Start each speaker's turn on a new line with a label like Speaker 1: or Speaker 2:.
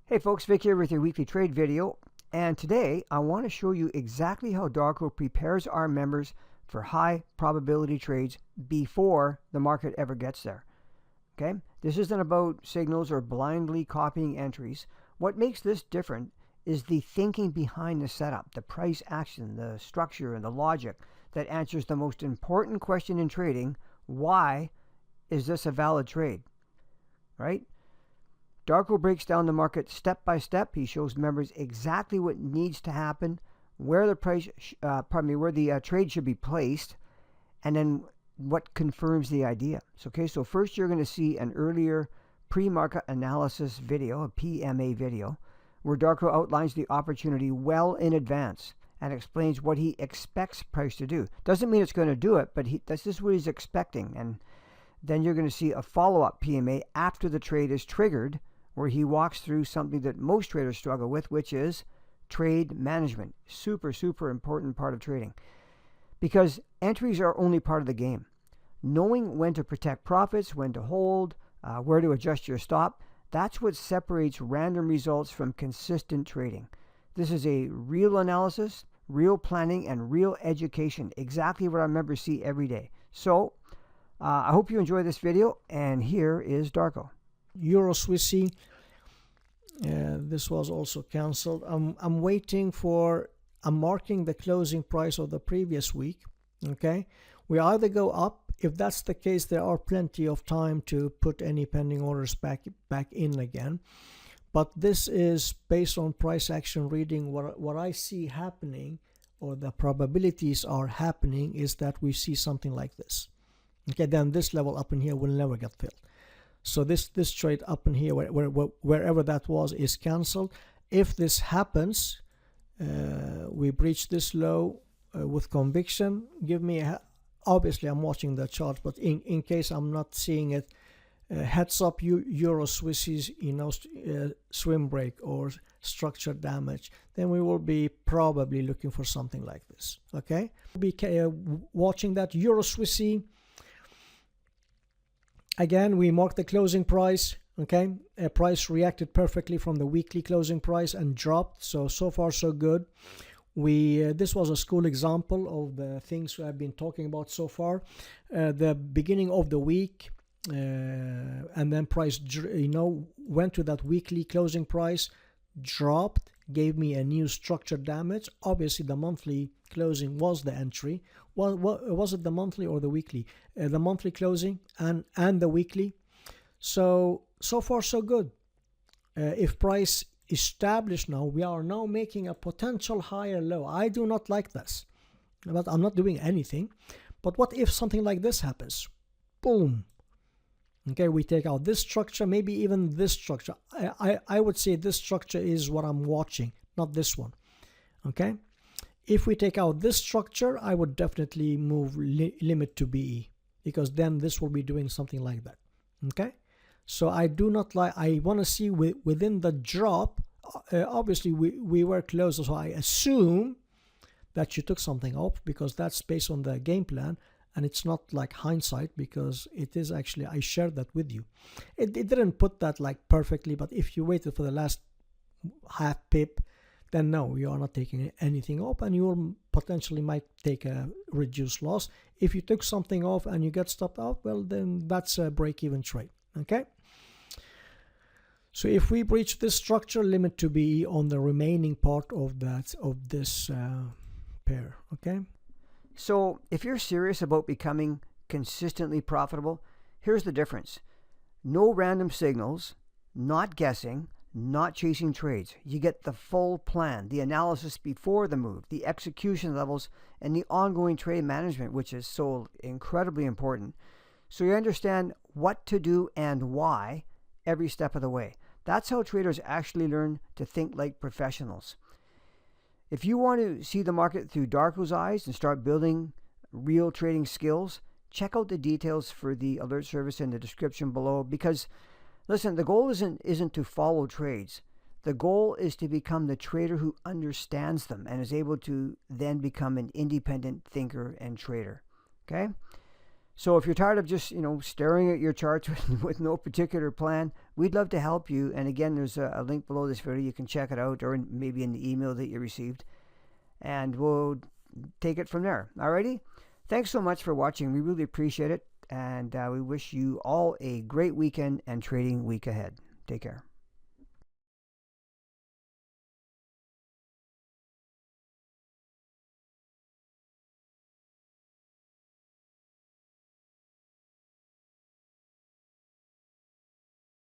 Speaker 1: Hey folks, Vic here with your weekly trade video, and today I want to show you exactly how Darko prepares our members for high probability trades before the market ever gets there. Okay, this isn't about signals or blindly copying entries. What makes this different is the thinking behind the setup, the price action, the structure, and the logic that answers the most important question in trading: why is this a valid trade? Right? Darko breaks down the market step by step. He shows members exactly what needs to happen, where the trade should be placed, and then what confirms the idea. So first you're going to see an earlier pre-market analysis video, a PMA video, where Darko outlines the opportunity well in advance and explains what he expects price to do. Doesn't mean it's going to do it, but this is what he's expecting. And then you're going to see a follow-up PMA after the trade is triggered, where he walks through something that most traders struggle with, which is trade management. Super important part of trading. Because entries are only part of the game. Knowing when to protect profits, when to hold, where to adjust your stop, that's what separates random results from consistent trading. This is a real analysis, real planning, and real education. Exactly what our members see every day. So, I hope you enjoy this video, and here is Darko.
Speaker 2: Euro Swissy, this was also cancelled. I'm waiting for, I'm marking the closing price of the previous week. Okay, we either go up. If that's the case, there are plenty of time to put any pending orders back in again. But this is based on price action reading. What I see happening, or the probabilities are happening, is that we see something like this. Okay, then this level up in here will never get filled. So this trade up in here, wherever that was, is cancelled. If this happens, we breach this low with conviction. Give me obviously I'm watching the chart, but in case I'm not seeing it, heads up, Euro Swissy's, swim break or structure damage. Then we will be probably looking for something like this. Okay, be watching that Euro Swissy. Again, we marked the closing price. Okay, price reacted perfectly from the weekly closing price and dropped. So far so good. This was a school example of the things we have been talking about so far. The beginning of the week, and then price, went to that weekly closing price, dropped, gave me a new structure damage. Obviously, the monthly closing was the entry. Was it the monthly or the weekly? The monthly closing and the weekly. So far so good. If price established now, we are now making a potential higher low. I do not like this, but I'm not doing anything. But what if something like this happens? Boom. Okay, we take out this structure, maybe even this structure. I would say this structure is what I'm watching, not this one. Okay, if we take out this structure, I would definitely move limit to BE, because then this will be doing something like that. Okay, so I do not like, I want to see within the drop. Obviously we were close, so I assume that you took something off, because that's based on the game plan. And it's not like hindsight, because it is actually, I shared that with you. It didn't put that like perfectly, but if you waited for the last half pip, then no, you are not taking anything off, and you will potentially might take a reduced loss. If you took something off and you get stopped out, well, then that's a break-even trade. Okay. So if we breach this structure, limit to be on the remaining part of this pair. Okay.
Speaker 1: So if you're serious about becoming consistently profitable, here's the difference. No random signals, not guessing, not chasing trades. You get the full plan, the analysis before the move, the execution levels, and the ongoing trade management, which is so incredibly important. So you understand what to do and why every step of the way. That's how traders actually learn to think like professionals. If you want to see the market through Darko's eyes and start building real trading skills, check out the details for the alert service in the description below. Because, listen, the goal isn't to follow trades. The goal is to become the trader who understands them and is able to then become an independent thinker and trader. Okay? So if you're tired of just, staring at your charts with no particular plan, we'd love to help you. And again, there's a link below this video. You can check it out, or maybe in the email that you received. And we'll take it from there. Alrighty? Thanks so much for watching. We really appreciate it. And we wish you all a great weekend and trading week ahead. Take care.